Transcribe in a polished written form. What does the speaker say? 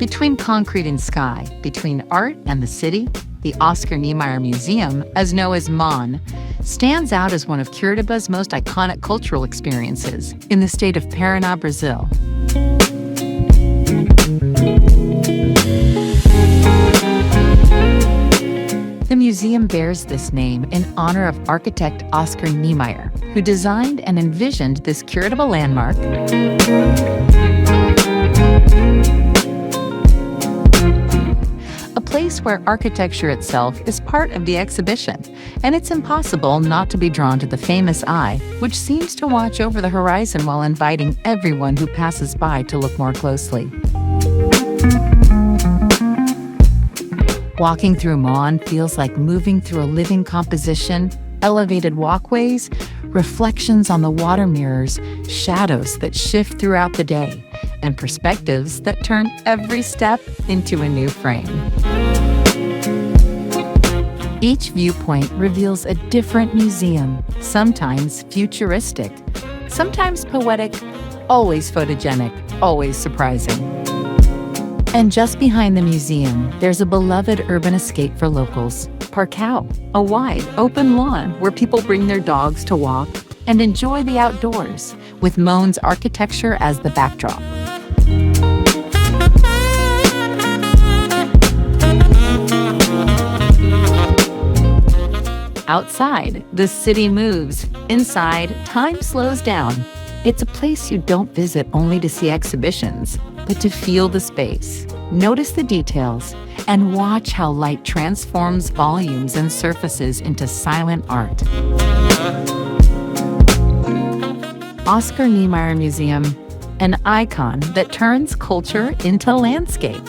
Between concrete and sky, between art and the city, the Oscar Niemeyer Museum, as known as MON, stands out as one of Curitiba's most iconic cultural experiences in the state of Paraná, Brazil. The museum bears this name in honor of architect Oscar Niemeyer, who designed and envisioned this Curitiba landmark. A place where architecture itself is part of the exhibition, and it's impossible not to be drawn to the famous eye, which seems to watch over the horizon while inviting everyone who passes by to look more closely. Walking through MON feels like moving through a living composition, elevated walkways, reflections on the water mirrors, shadows that shift throughout the day, and perspectives that turn every step into a new frame. Each viewpoint reveals a different museum, sometimes futuristic, sometimes poetic, always photogenic, always surprising. And just behind the museum, there's a beloved urban escape for locals, Parcão, a wide, open lawn where people bring their dogs to walk and enjoy the outdoors, with MON's architecture as the backdrop. Outside, the city moves. Inside, time slows down. It's a place you don't visit only to see exhibitions, but to feel the space, notice the details, and watch how light transforms volumes and surfaces into silent art. Oscar Niemeyer Museum, an icon that turns culture into landscape.